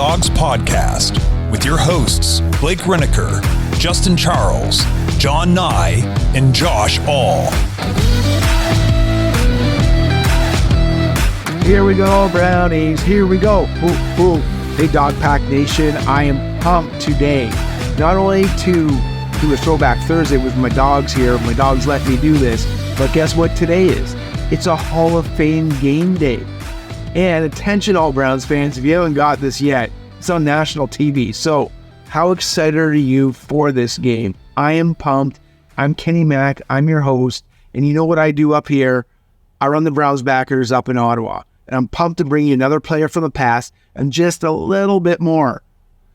Dawgs podcast with your hosts, Blake Reneker, Justin Charles, John Nye, and Josh All. Here we go, Brownies. Here we go. Ooh, ooh. Hey, Dog Pack Nation. I am pumped today. Not only to do a Throwback Thursday with my dogs here. My dogs let me do this. But guess what today is? It's a Hall of Fame game day. And attention, all Browns fans, if you haven't got this yet, it's on national TV. So how excited are you for this game? I am pumped. I'm Kenny Mack. I'm your host. And you know what I do up here? I run the Browns backers up in Ottawa. And I'm pumped to bring you another player from the past and just a little bit more.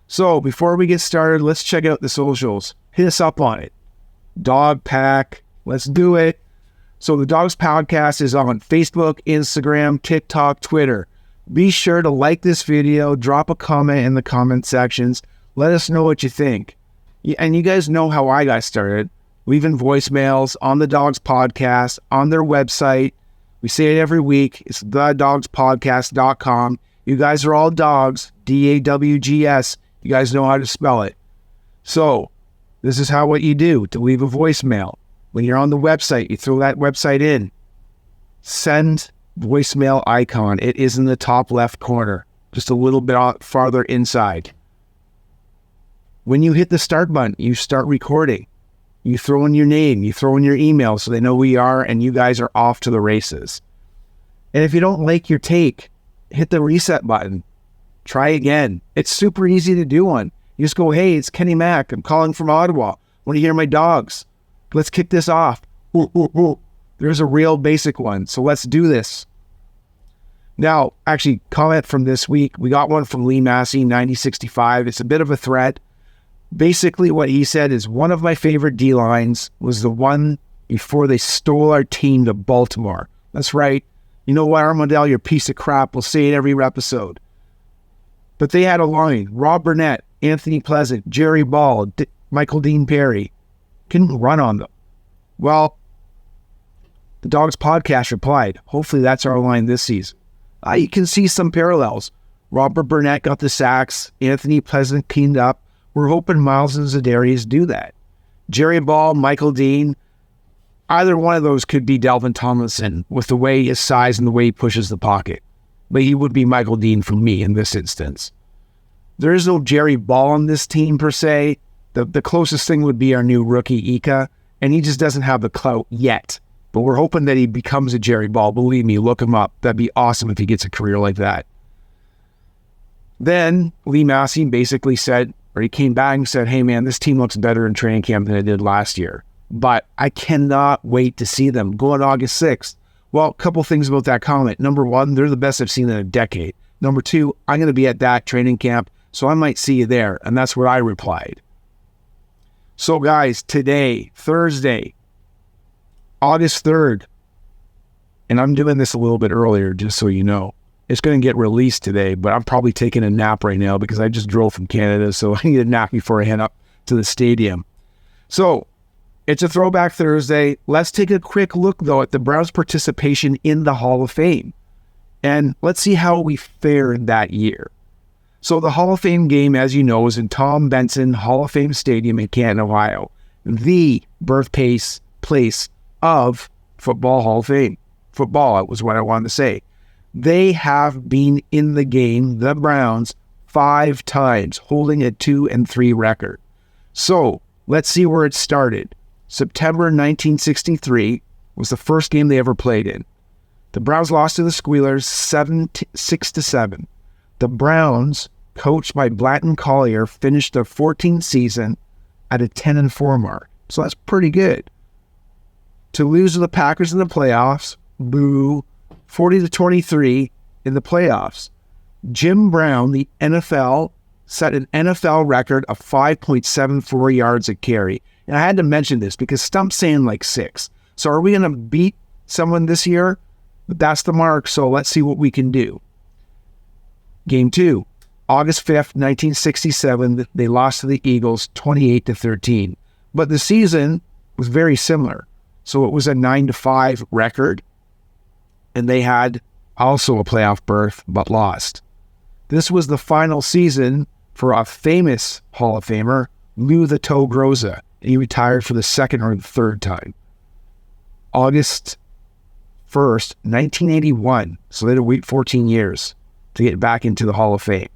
So before we get started, let's check out the socials. Hit us up on it. Dog Pack. Let's do it. So the Dawgs podcast is on Facebook, Instagram, TikTok, Twitter. Be sure to like this video, drop a comment in the comment sections. Let us know what you think. And you guys know how I got started. Leaving voicemails on the Dawgs podcast, on their website. We say it every week. It's thedawgspodcast.com. You guys are all dogs, D-A-W-G-S. You guys know how to spell it. So this is what you do to leave a voicemail. When you're on the website, you throw that website in. Send voicemail icon. It is in the top left corner, just a little bit farther inside. When you hit the start button, you start recording. You throw in your name, you throw in your email so they know who you are, and you guys are off to the races. And if you don't like your take, hit the reset button. Try again. It's super easy to do one. You just go, hey, it's Kenny Mack. I'm calling from Ottawa. Want to hear my dogs? Let's kick this off. Ooh, ooh, ooh. There's a real basic one, so let's do this. Now, actually, comment from this week. We got one from Lee Massey, 9065. It's a bit of a threat. Basically, what he said is one of my favorite D-lines was the one before they stole our team to Baltimore. That's right. You know what, Armadale, you're a piece of crap. We'll say it every episode. But they had a line. Rob Burnett, Anthony Pleasant, Jerry Ball, Michael Dean Perry. Couldn't run on them. Well, the Dawgs podcast replied, hopefully that's our line this season. You can see some parallels. Robert Burnett got the sacks. Anthony Pleasant cleaned up. We're hoping Miles and Za'Darius do that. Jerry Ball, Michael Dean, either one of those could be Delvin Tomlinson with the way his size and the way he pushes the pocket. But he would be Michael Dean for me in this instance. There is no Jerry Ball on this team per se. The closest thing would be our new rookie, Ika, and he just doesn't have the clout yet. But we're hoping that he becomes a Jerry Ball. Believe me, look him up. That'd be awesome if he gets a career like that. Then Lee Massey basically said, or he came back and said, hey man, this team looks better in training camp than it did last year. But I cannot wait to see them go on August 6th. Well, a couple things about that comment. Number one, they're the best I've seen in a decade. Number two, I'm going to be at that training camp, so I might see you there. And that's what I replied. So guys, today, Thursday, August 3rd, and I'm doing this a little bit earlier just so you know. It's going to get released today, but I'm probably taking a nap right now because I just drove from Canada, so I need a nap before I head up to the stadium. So, it's a Throwback Thursday. Let's take a quick look, though, at the Browns' participation in the Hall of Fame. And let's see how we fared that year. So the Hall of Fame game, as you know, is in Tom Benson Hall of Fame Stadium in Canton, Ohio. The birthplace of Football Hall of Fame. Football, was what I wanted to say. They have been in the game, the Browns, 5 times, holding a 2-3 record. So let's see where it started. September 1963 was the first game they ever played in. The Browns lost to the Squealers 6-7. The Browns, coached by Blanton Collier, finished their 14th season at a 10-4 mark. So that's pretty good. To lose to the Packers in the playoffs, boo, 40-23 in the playoffs. Jim Brown, the NFL, set an NFL record of 5.74 yards a carry. And I had to mention this because Stump's saying like 6. So are we going to beat someone this year? But that's the mark, so let's see what we can do. Game 2, August 5th, 1967, they lost to the Eagles 28-13. But the season was very similar. So it was a 9-5 record, and they had also a playoff berth, but lost. This was the final season for a famous Hall of Famer, Lou the Toe Groza. He retired for the second or third time. August 1st, 1981. So they had to wait 14 years to get back into the Hall of Fame.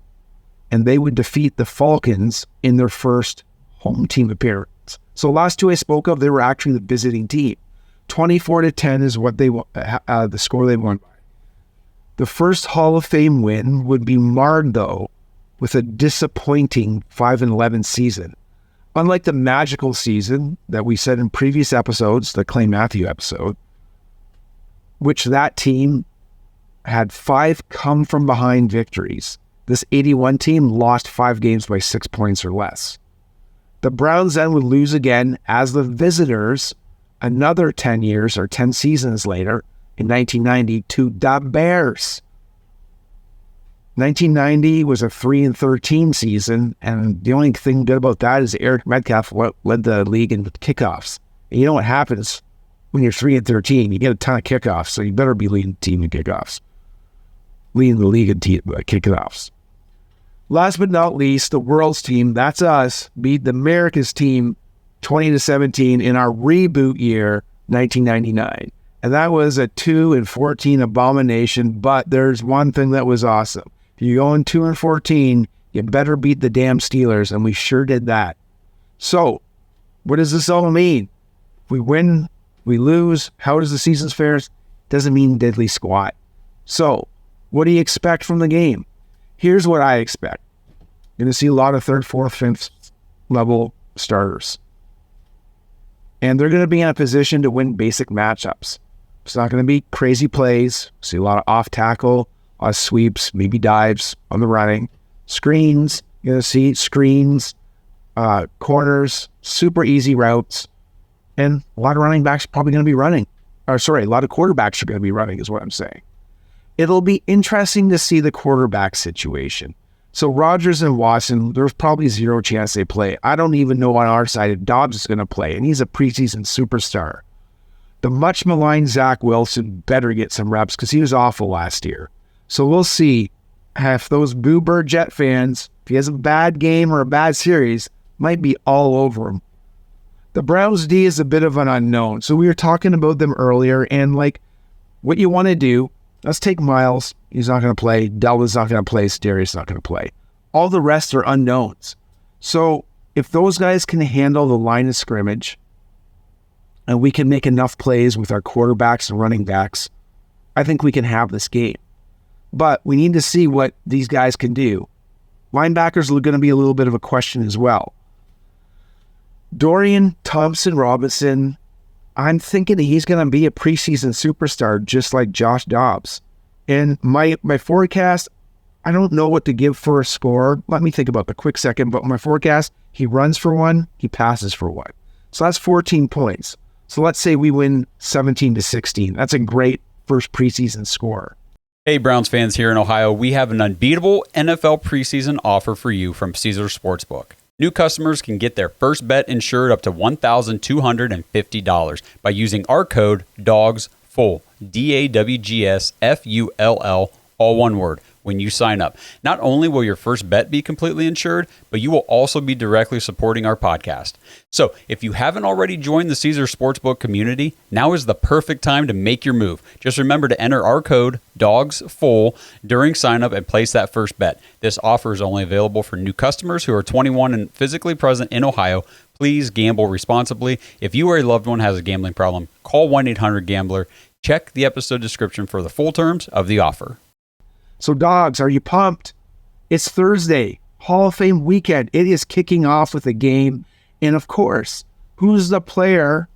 And they would defeat the Falcons in their first home team appearance. So last two I spoke of, they were actually the visiting team. 24-10 is what they the score they won by. The first Hall of Fame win would be marred, though, with a disappointing 5-11 season. Unlike the magical season that we said in previous episodes, the Clay Matthew episode, which that team had 5 come-from-behind victories. This 81 team lost 5 games by 6 points or less. The Browns then would lose again as the visitors another 10 years or 10 seasons later in 1990 to the Bears. 1990 was a 3-13 season, and the only thing good about that is Eric Metcalf led the league in kickoffs. And you know what happens when you're 3-13? You get a ton of kickoffs, so you better be leading the team in kickoffs. Leading the league in kickoffs. Last but not least, the world's team, that's us, beat the America's team 20-17 in our reboot year, 1999. And that was a 2-14 abomination, but there's one thing that was awesome. If you're going 2-14, you better beat the damn Steelers, and we sure did that. So, what does this all mean? If we win, we lose, how does the season fare? Doesn't mean diddly squat. So, what do you expect from the game? Here's what I expect. You're going to see a lot of 3rd, 4th, 5th level starters. And they're going to be in a position to win basic matchups. It's not going to be crazy plays. See a lot of off tackle, a lot of sweeps, maybe dives on the running. Screens, you're going to see screens, corners, super easy routes. And a lot of running backs are probably going to be running. A lot of quarterbacks are going to be running is what I'm saying. It'll be interesting to see the quarterback situation. So Rodgers and Watson, there's probably 0 chance they play. I don't even know on our side if Dawgs is going to play, and he's a preseason superstar. The much maligned Zach Wilson better get some reps because he was awful last year. So we'll see if those Boo Bird Jet fans, if he has a bad game or a bad series, might be all over him. The Browns D is a bit of an unknown. So we were talking about them earlier, and like what you want to do, let's take Miles. He's not going to play. Delvin's not going to play. Darius not going to play. All the rest are unknowns. So if those guys can handle the line of scrimmage and we can make enough plays with our quarterbacks and running backs, I think we can have this game. But we need to see what these guys can do. Linebackers are going to be a little bit of a question as well. Dorian Thompson-Robinson, I'm thinking he's going to be a preseason superstar just like Josh Dobbs. And my forecast, I don't know what to give for a score. Let me think about the quick second. But my forecast, he runs for 1, he passes for 1. So that's 14 points. So let's say we win 17-16. That's a great first preseason score. Hey, Browns fans here in Ohio, we have an unbeatable NFL preseason offer for you from Caesars Sportsbook. New customers can get their first bet insured up to $1,250 by using our code DAWGSFULL, DAWGSFULL, all one word, when you sign up. Not only will your first bet be completely insured, but you will also be directly supporting our podcast. So if you haven't already joined the Caesars Sportsbook community, now is the perfect time to make your move. Just remember to enter our code DAWGSFULL during sign up and place that first bet. This offer is only available for new customers who are 21 and physically present in Ohio. Please gamble responsibly. If you or a loved one has a gambling problem, call 1-800-GAMBLER. Check the episode description for the full terms of the offer. So Dawgs, are you pumped? It's Thursday, Hall of Fame weekend. It is kicking off with a game. And of course, who's the player,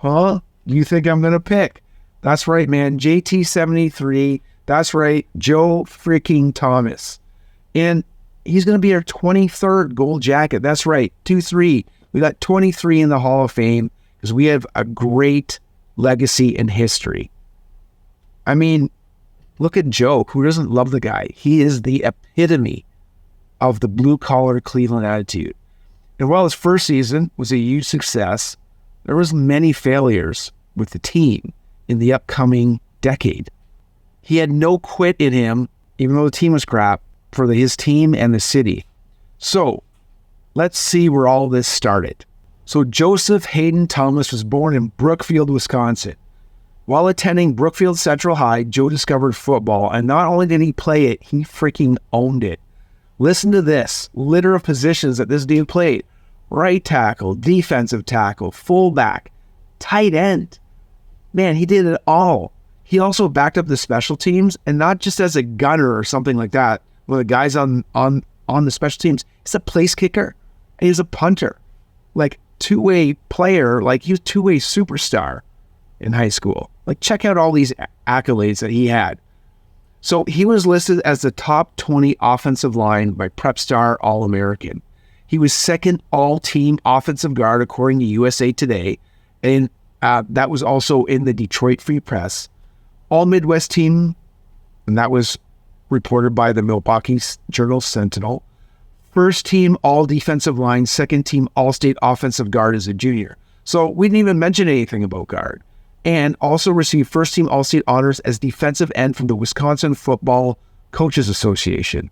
you think I'm going to pick? That's right, man. JT73. That's right, Joe freaking Thomas. And he's going to be our 23rd gold jacket. That's right, 2-3. We got 23 in the Hall of Fame because we have a great legacy and history. I mean, look at Joe. Who doesn't love the guy? He is the epitome of the blue-collar Cleveland attitude. And while his first season was a huge success, there was many failures with the team in the upcoming decade. He had no quit in him, even though the team was crap. for his team and the city. So let's see where all this started. So Joseph Hayden Thomas was born in Brookfield, Wisconsin. While attending Brookfield Central High, Joe discovered football, and not only did he play it, he freaking owned it. Listen to this litter of positions that this dude played: right tackle, defensive tackle, fullback, tight end. Man, he did it all. He also backed up the special teams, and not just as a gunner or something like that. One of the guys on the special teams, he's a place kicker, and he's a punter. Like, two-way player, like he was two-way superstar in high school. Like, check out all these accolades that he had. So he was listed as the top 20 offensive line by PrepStar All-American. He was second all-team offensive guard according to USA Today, and that was also in the Detroit Free Press. All-Midwest team, and that was reported by the Milwaukee Journal-Sentinel. First team all-defensive line, second team all-state offensive guard as a junior. So we didn't even mention anything about guard. And also received first team all-state honors as defensive end from the Wisconsin Football Coaches Association,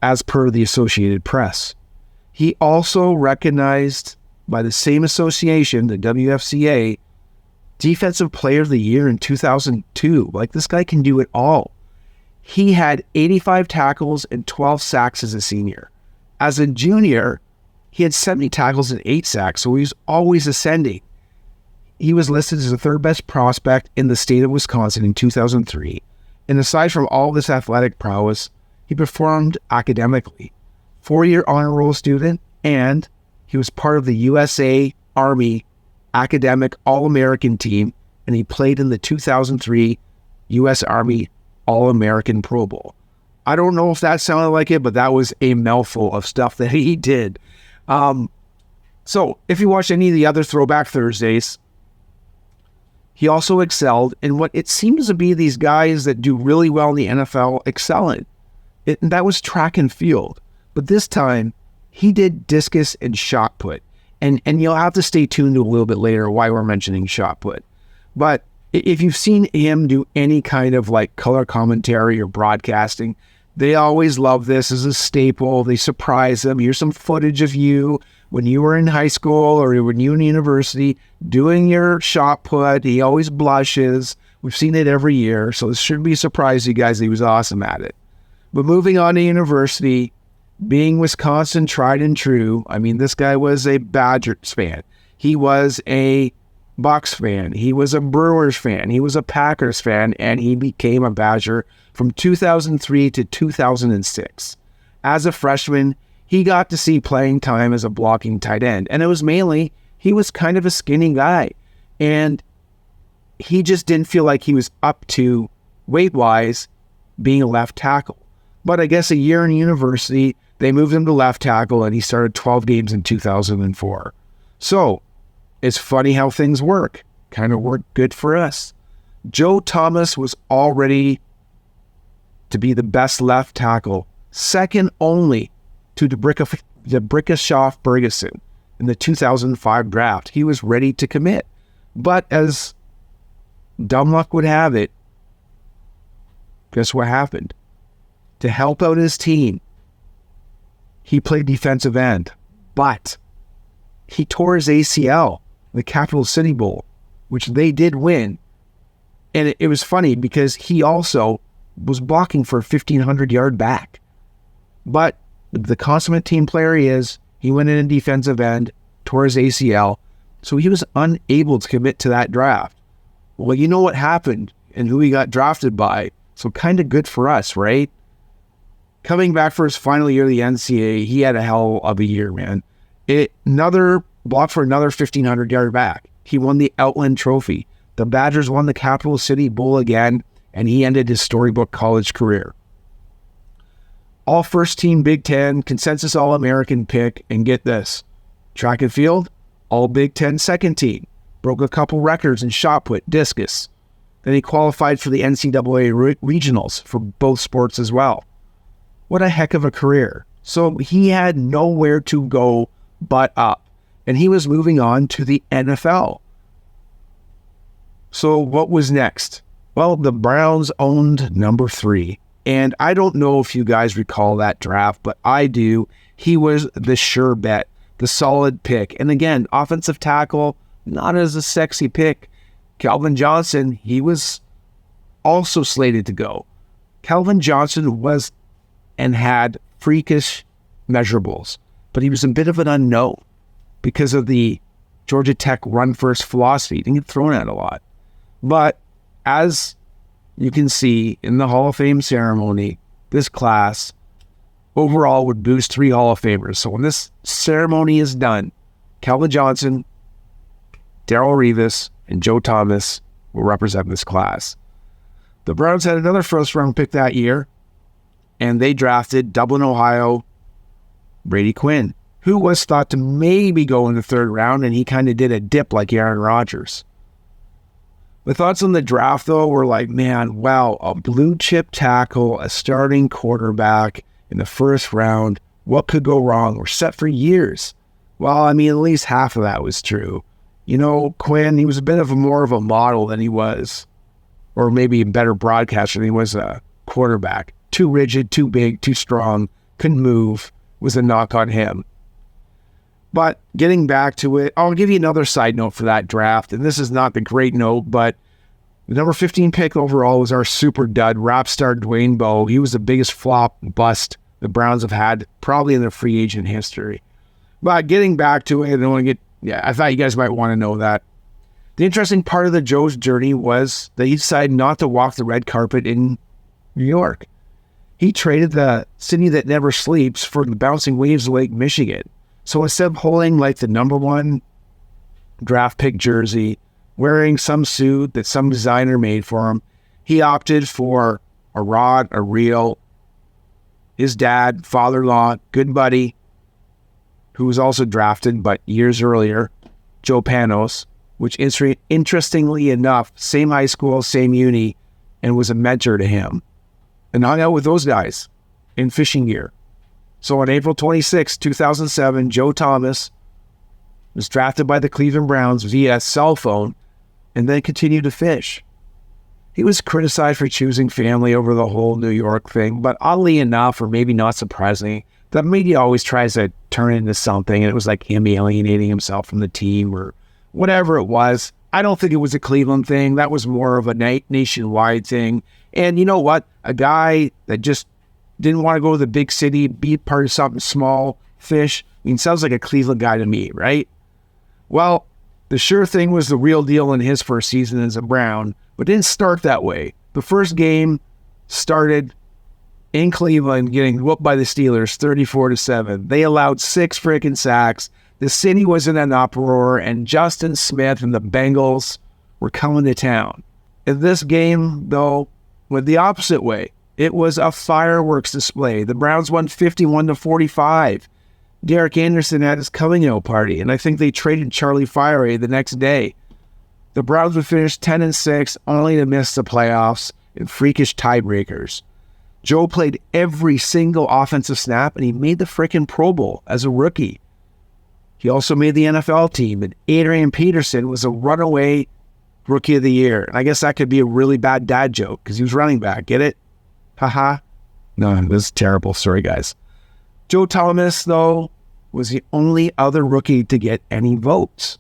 as per the Associated Press. He also recognized by the same association, the WFCA, Defensive Player of the Year in 2002. Like, this guy can do it all. He had 85 tackles and 12 sacks as a senior. As a junior, he had 70 tackles and 8 sacks, so he was always ascending. He was listed as the third best prospect in the state of Wisconsin in 2003. And aside from all this athletic prowess, he performed academically. 4-year honor roll student, and he was part of the USA Army Academic All-American team, and he played in the 2003 U.S. Army All-American Pro Bowl. I don't know if that sounded like it, but that was a mouthful of stuff that he did. So if you watch any of the other Throwback Thursdays, he also excelled in what it seems to be these guys that do really well in the NFL excel in. And that was track and field. But this time, he did discus and shot put. And you'll have to stay tuned to a little bit later why we're mentioning shot put. But if you've seen him do any kind of like color commentary or broadcasting, they always love this as a staple. They surprise them. Here's some footage of you when you were in high school or when you were in university doing your shot put. He always blushes. We've seen it every year, so this shouldn't be a surprise to you guys. He was awesome at it. But moving on to university, being Wisconsin tried and true, I mean, this guy was a Badgers fan. He was a Bucks fan. He was a Brewers fan. He was a Packers fan, and he became a Badger from 2003 to 2006. As a freshman, he got to see playing time as a blocking tight end, and it was mainly, he was kind of a skinny guy, and he just didn't feel like he was up to, weight-wise, being a left tackle. But I guess a year in university, they moved him to left tackle, and he started 12 games in 2004. So, it's funny how things work. Kind of worked good for us. Joe Thomas was all ready to be the best left tackle, second only to Debrickashaw Bergeson in the 2005 draft. He was ready to commit. But as dumb luck would have it, guess what happened? To help out his team, he played defensive end, but he tore his ACL, the Capital City Bowl, which they did win. And it was funny because he also was blocking for a 1,500-yard back. But the consummate team player he is, he went in defensive end, tore his ACL, so he was unable to commit to that draft. Well, you know what happened and who he got drafted by, so kind of good for us, right? Coming back for his final year of the NCAA, he had a hell of a year, man. Another block for another 1,500-yard back. He won the Outland Trophy. The Badgers won the Capital City Bowl again, and he ended his storybook college career. All first-team Big Ten, consensus All-American pick, and get this, track and field, all Big Ten second team. Broke a couple records in shot put, discus. Then he qualified for the NCAA regionals for both sports as well. What a heck of a career. So he had nowhere to go but up. And he was moving on to the NFL. So what was next? Well, the Browns owned number 3. And I don't know if you guys recall that draft, but I do. He was the sure bet, the solid pick. And again, offensive tackle, not as a sexy pick. Calvin Johnson, he was also slated to go. Calvin Johnson was and had freakish measurables, but he was a bit of an unknown because of the Georgia Tech run-first philosophy. He didn't get thrown at a lot. But as you can see in the Hall of Fame ceremony, this class overall would boost 3 Hall of Famers. So when this ceremony is done, Calvin Johnson, Darrelle Revis, and Joe Thomas will represent this class. The Browns had another first-round pick that year, and they drafted Dublin, Ohio, Brady Quinn, who was thought to maybe go in the 3rd round, and he kind of did a dip like Aaron Rodgers. The thoughts on the draft, though, were like, man, wow, a blue-chip tackle, a starting quarterback in the 1st round. What could go wrong? We're set for years. Well, I mean, at least half of that was true. You know, Quinn, he was a bit of more of a model than he was, or maybe a better broadcaster than he was a quarterback. Too rigid, too big, too strong, couldn't move, was a knock on him. But getting back to it, I'll give you another side note for that draft, and this is not the great note, but the number 15 pick overall was our super dud, rap star Dwayne Bowe. He was the biggest flop bust the Browns have had probably in their free agent history. But getting back to it, I thought you guys might want to know that. The interesting part of the Joe's journey was that he decided not to walk the red carpet in New York. He traded the city that never sleeps for the bouncing waves of Lake Michigan. So instead of holding like the number 1 draft pick jersey, wearing some suit that some designer made for him, he opted for a rod, a reel. His dad, father-in-law, good buddy, who was also drafted, but years earlier, Joe Panos, which interestingly enough, same high school, same uni, and was a mentor to him, and hung out with those guys in fishing gear. So on April 26, 2007, Joe Thomas was drafted by the Cleveland Browns via cell phone and then continued to fish. He was criticized for choosing family over the whole New York thing, but oddly enough, or maybe not surprisingly, the media always tries to turn it into something, and it was like him alienating himself from the team or whatever it was. I don't think it was a Cleveland thing. That was more of a nationwide thing. And you know what? A guy that just didn't want to go to the big city, be part of something small, fish. I mean, sounds like a Cleveland guy to me, right? Well, the sure thing was the real deal in his first season as a Brown, but didn't start that way. The first game started in Cleveland getting whooped by the Steelers 34-7. They allowed 6 freaking sacks. The city was in an uproar, and Justin Smith and the Bengals were coming to town. In this game, though, went the opposite way. It was a fireworks display. The Browns won 51-45. Derek Anderson had his coming out party, and I think they traded Charlie Fire the next day. The Browns would finish 10-6, only to miss the playoffs in freakish tiebreakers. Joe played every single offensive snap, and he made the frickin' Pro Bowl as a rookie. He also made the NFL team, and Adrian Peterson was a runaway Rookie of the Year. And I guess that could be a really bad dad joke, because he was running back. Get it? Haha. No, this is terrible. Sorry, guys. Joe Thomas, though, was the only other rookie to get any votes.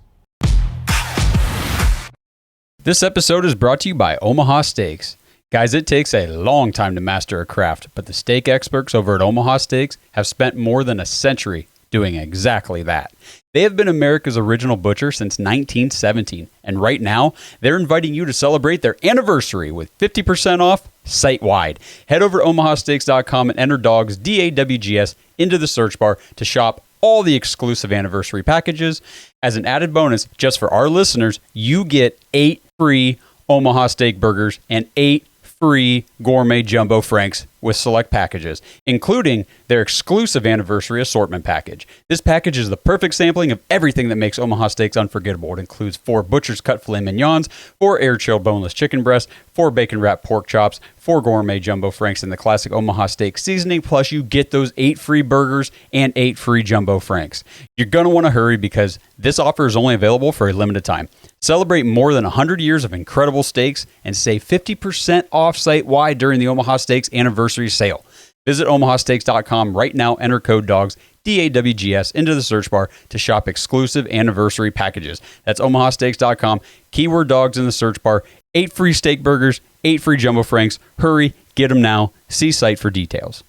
This episode is brought to you by Omaha Steaks. Guys, it takes a long time to master a craft, but the steak experts over at Omaha Steaks have spent more than a century doing exactly that. They have been America's original butcher since 1917, and right now, they're inviting you to celebrate their anniversary with 50% off site-wide. Head over to omahasteaks.com and enter Dawgs, D-A-W-G-S, into the search bar to shop all the exclusive anniversary packages. As an added bonus, just for our listeners, you get 8 free Omaha Steak burgers and 8 free gourmet jumbo franks with select packages, including their exclusive anniversary assortment package. This package is the perfect sampling of everything that makes Omaha Steaks unforgettable. It includes 4 butcher's cut filet mignons, 4 air-chilled boneless chicken breasts, 4 bacon-wrapped pork chops, 4 gourmet jumbo franks, and the classic Omaha Steak seasoning, plus you get those 8 free burgers and 8 free jumbo franks. You're going to want to hurry because this offer is only available for a limited time. Celebrate more than 100 years of incredible steaks and save 50% off site-wide during the Omaha Steaks anniversary anniversary sale. Visit omahasteaks.com right now. Enter code DAWGS, DAWGS, into the search bar to shop exclusive anniversary packages. That's omahasteaks.com. Keyword DAWGS in the search bar. 8 free steak burgers, 8 free jumbo franks. Hurry, get them now. See site for details.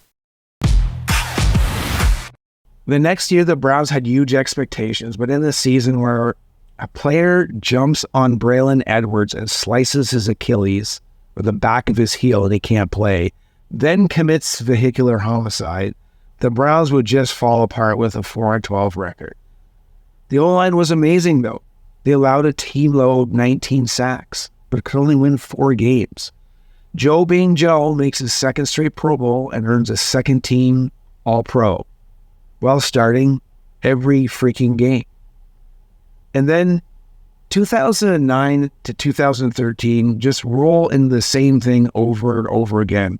The next year, the Browns had huge expectations, but in the season where a player jumps on Braylon Edwards and slices his Achilles or the back of his heel and he can't play, then commits vehicular homicide, the Browns would just fall apart with a 4-12 record. The O-line was amazing, though. They allowed a team low of 19 sacks, but could only win 4 games. Joe being Joe makes his second straight Pro Bowl and earns a second-team All-Pro while starting every freaking game. And then 2009 to 2013 just roll in the same thing over and over again.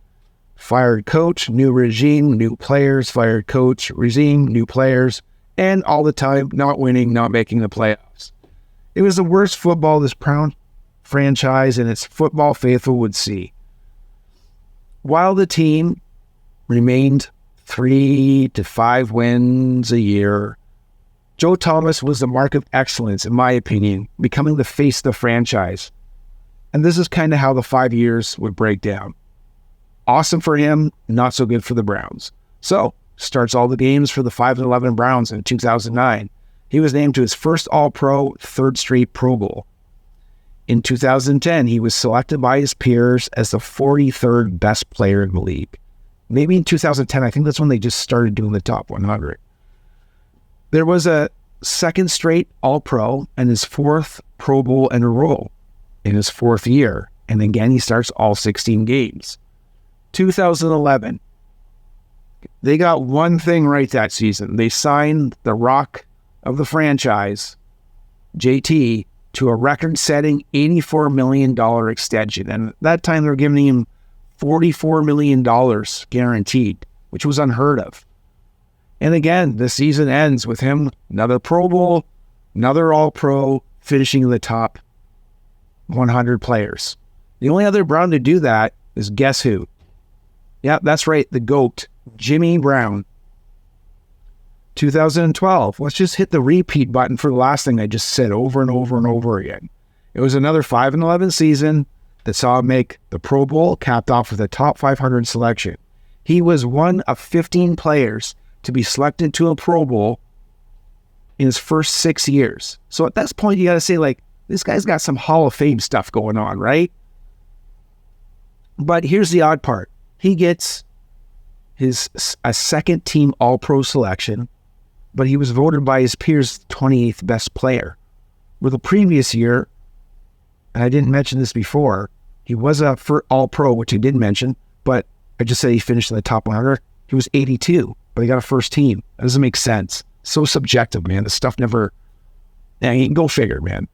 Fired coach, new regime, new players, fired coach, regime, new players, and all the time not winning, not making the playoffs. It was the worst football this Brown franchise and its football faithful would see. While the team remained 3 to 5 wins a year, Joe Thomas was the mark of excellence, in my opinion, becoming the face of the franchise. And this is kind of how the 5 years would break down. Awesome for him, not so good for the Browns. So, starts all the games for the 5-11 Browns in 2009. He was named to his first All-Pro, third straight Pro Bowl. In 2010, he was selected by his peers as the 43rd best player in the league. Maybe in 2010, I think that's when they just started doing the top 100. There was a second straight All-Pro and his 4th Pro Bowl in a row in his 4th year. And again, he starts all 16 games. 2011, they got one thing right that season. They signed the rock of the franchise, JT, to a record-setting $84 million extension. And at that time, they were giving him $44 million guaranteed, which was unheard of. And again, the season ends with him, another Pro Bowl, another All-Pro, finishing in the top 100 players. The only other Brown to do that is guess who? Yeah, that's right, the GOAT, Jimmy Brown. 2012, let's just hit the repeat button for the last thing I just said over and over and over again. It was another 5-11 season that saw him make the Pro Bowl, capped off with a top 500 selection. He was one of 15 players to be selected to a Pro Bowl in his first 6 years. So at this point, you got to say, like, this guy's got some Hall of Fame stuff going on, right? But here's the odd part. He gets a second team All-Pro selection, but he was voted by his peers 28th best player. With the previous year, and I didn't mention this before, he was a All-Pro, which I did mention, but I just said he finished in the top 100. He was 82, but he got a first team. That doesn't make sense. So subjective, man. This stuff never... go figure, man.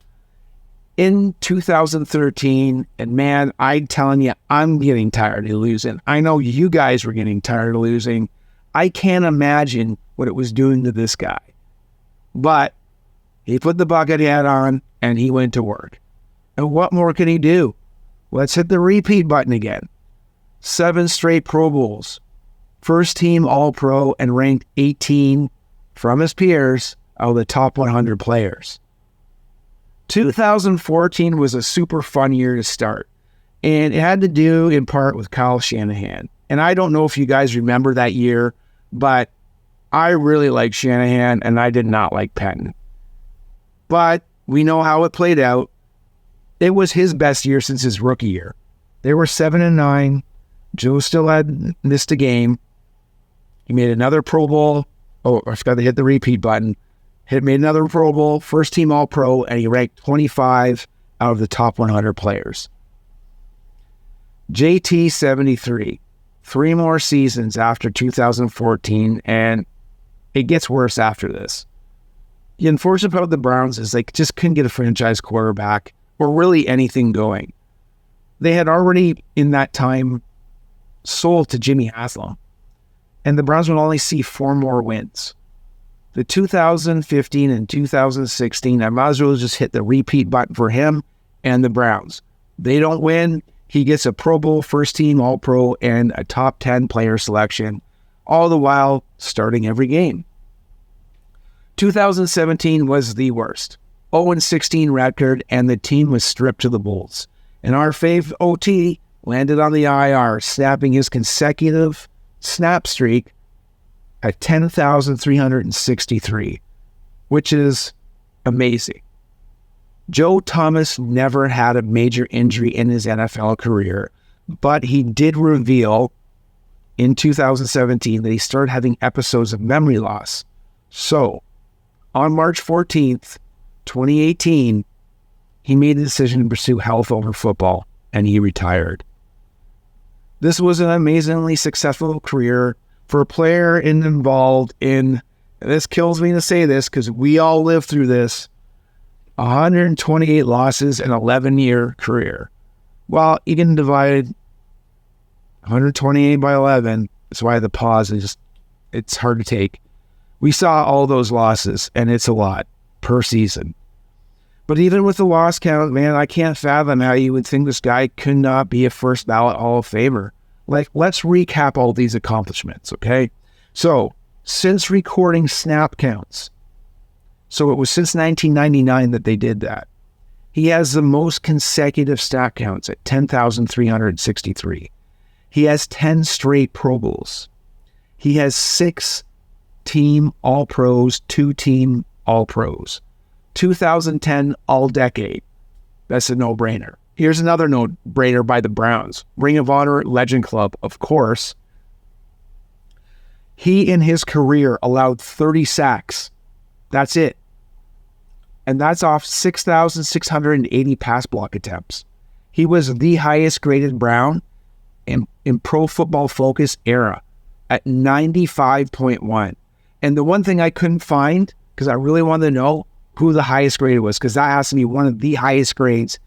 In 2013, and man, I'm telling you, I'm getting tired of losing. I know you guys were getting tired of losing. I can't imagine what it was doing to this guy. But he put the bucket hat on, and he went to work. And what more can he do? Let's hit the repeat button again. 7 straight Pro Bowls. First team All-Pro and ranked 18 from his peers out of the top 100 players. 2014 was a super fun year to start, and it had to do in part with Kyle Shanahan. And I don't know if you guys remember that year, but I really liked Shanahan, and I did not like Canton. But we know how it played out. It was his best year since his rookie year. They were 7-9. Joe still had missed a game. He made another Pro Bowl. Oh, I forgot to hit the repeat button. Made another Pro Bowl, first team All-Pro, and he ranked 25 out of the top 100 players. JT 73, 3 more seasons after 2014, and it gets worse after this. The unfortunate part of the Browns is they just couldn't get a franchise quarterback or really anything going. They had already, in that time, sold to Jimmy Haslam, and the Browns would only see 4 more wins. The 2015 and 2016, I might as well just hit the repeat button for him and the Browns. They don't win, He gets a Pro Bowl, first team All-Pro, and a top 10 player selection, all the while starting every game. 2017 was the worst. 0-16 record, and the team was stripped to the Bulls. And our fave OT landed on the IR, snapping his consecutive snap streak at 10,363, which is amazing. Joe Thomas never had a major injury in his NFL career, but he did reveal in 2017 that he started having episodes of memory loss. So, on March 14th, 2018, he made the decision to pursue health over football, and he retired. This was an amazingly successful career for a player involved in, this kills me to say this because we all lived through this, 128 losses in an 11-year career. Well, you can divide 128 by 11. That's why the pause is, it's hard to take. We saw all those losses, and it's a lot per season. But even with the loss count, man, I can't fathom how you would think this guy could not be a first ballot Hall of Famer. Like, let's recap all these accomplishments, okay? So, since recording snap counts, so it was since 1999 that they did that, he has the most consecutive snap counts at 10,363. He has 10 straight Pro Bowls. He has 6 team All-Pros, 2 team All-Pros. 2010 All-Decade. That's a no-brainer. Here's another no-brainer by the Browns. Ring of Honor Legend Club, of course. He, in his career, allowed 30 sacks. That's it. And that's off 6,680 pass block attempts. He was the highest graded Brown in Pro Football Focus era at 95.1. And the one thing I couldn't find, because I really wanted to know who the highest graded was, because that has to be one of the highest grades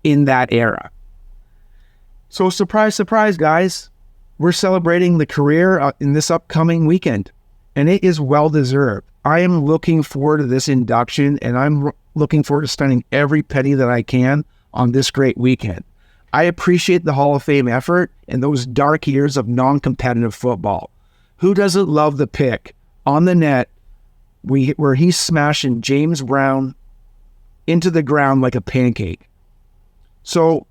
in that era. So surprise, surprise, guys. We're celebrating the career in this upcoming weekend, and it is well-deserved. I am looking forward to this induction, and I'm looking forward to spending every penny that I can on this great weekend. I appreciate the Hall of Fame effort and those dark years of non-competitive football. Who doesn't love the pick on the net where he's smashing James Brown into the ground like a pancake? So,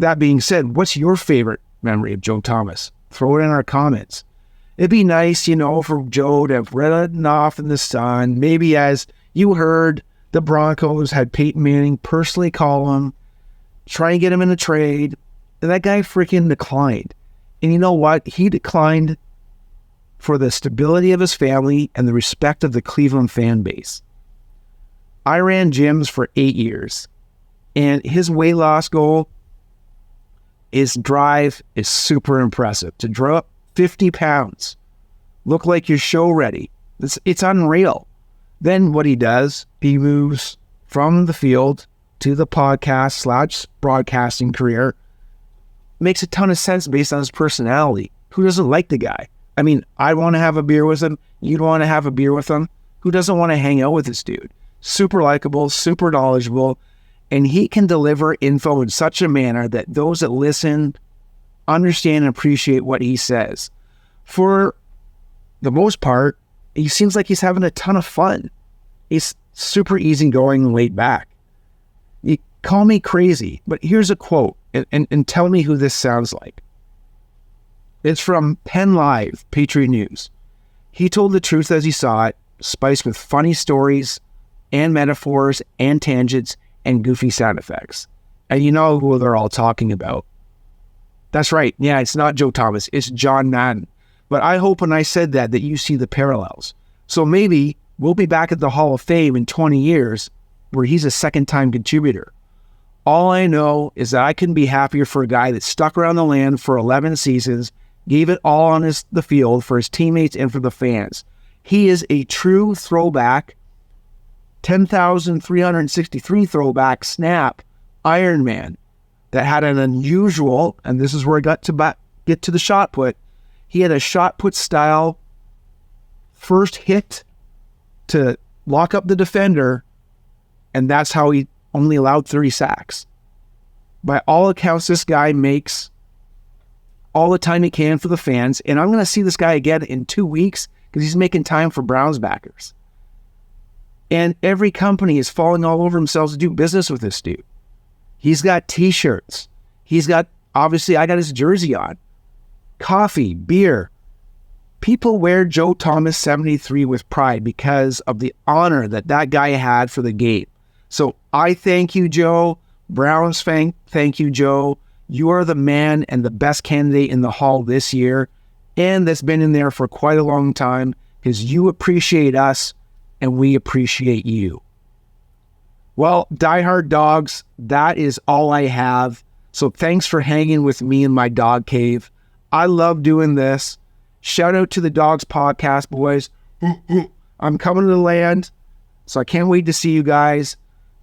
that being said, what's your favorite memory of Joe Thomas? Throw it in our comments. It'd be nice, for Joe to have ridden off in the sun. Maybe, as you heard, the Broncos had Peyton Manning personally call him, try and get him in a trade, and that guy freaking declined. And you know what? He declined for the stability of his family and the respect of the Cleveland fan base. I ran gyms for 8 years, and his weight loss goal, his drive is super impressive. To drop 50 pounds, look like you're show ready. It's unreal. Then what he does, he moves from the field to the podcast / broadcasting career. Makes a ton of sense based on his personality. Who doesn't like the guy? I mean, I want to have a beer with him. You'd want to have a beer with him. Who doesn't want to hang out with this dude? Super likable, super knowledgeable, and he can deliver info in such a manner that those that listen understand and appreciate what he says. For the most part, he seems like he's having a ton of fun. He's super easygoing and laid back. You call me crazy, but here's a quote, and tell me who this sounds like. It's from Penn Live, Patriot News. He told the truth as he saw it, spiced with funny stories and metaphors and tangents and goofy sound effects. And you know who they're all talking about. That's right. Yeah, it's not Joe Thomas. It's John Madden. But I hope when I said that you see the parallels. So maybe we'll be back at the Hall of Fame in 20 years where he's a second-time contributor. All I know is that I couldn't be happier for a guy that stuck around the land for 11 seasons, gave it all on the field for his teammates and for the fans. He is a true throwback, 10,363 throwback snap Iron Man that had an unusual, and this is where I got to get to the shot put, he had a shot put style first hit to lock up the defender, and that's how he only allowed 30 sacks. By all accounts, this guy makes all the time he can for the fans, and I'm going to see this guy again in 2 weeks because he's making time for Browns backers. And every company is falling all over themselves to do business with this dude. He's got t-shirts. He's got, obviously, I got his jersey on. Coffee, beer. People wear Joe Thomas 73 with pride because of the honor that that guy had for the game. So I thank you, Joe. Browns fan, thank you, Joe. You are the man and the best candidate in the hall this year, and that's been in there for quite a long time because you appreciate us and we appreciate you. Well, diehard dogs, that is all I have. So thanks for hanging with me in my dog cave. I love doing this. Shout out to the Dawgs podcast, boys. I'm coming to the land, so I can't wait to see you guys.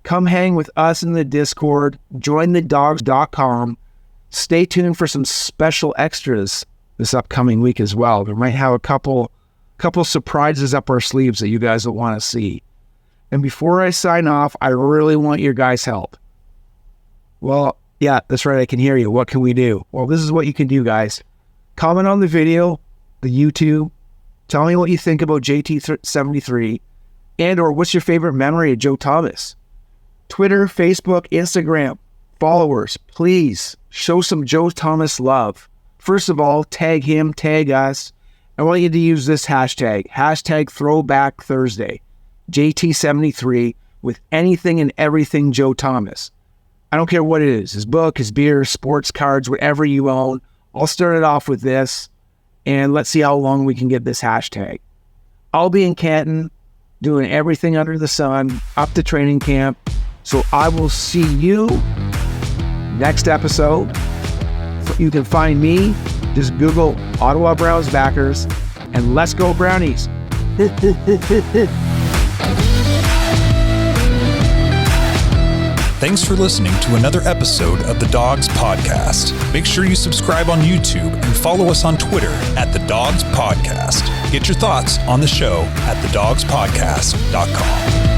Come hang with us in the Discord. Join the Dawgs.com. Stay tuned for some special extras this upcoming week as well. We might have a couple surprises up our sleeves that you guys will want to see. And before I sign off, I really want your guys' help. Well, yeah, that's right. I can hear you. What can we do? Well, this is what you can do, guys. Comment on the video, the YouTube. Tell me what you think about JT73 and or what's your favorite memory of Joe Thomas. Twitter, Facebook, Instagram. Followers, please show some Joe Thomas love. First of all, tag him, tag us. I want you to use this hashtag Throwback Thursday, JT73, with anything and everything Joe Thomas. I don't care what it is, his book, his beer, sports cards, whatever you own. I'll start it off with this, and let's see how long we can get this hashtag. I'll be in Canton doing everything under the sun, up to training camp. So I will see you next episode. You can find me, just Google Ottawa Browns backers, and let's go Brownies. Thanks for listening to another episode of the Dawgs Podcast. Make sure you subscribe on YouTube and follow us on Twitter at the Dawgs Podcast. Get your thoughts on the show at thedawgspodcast.com.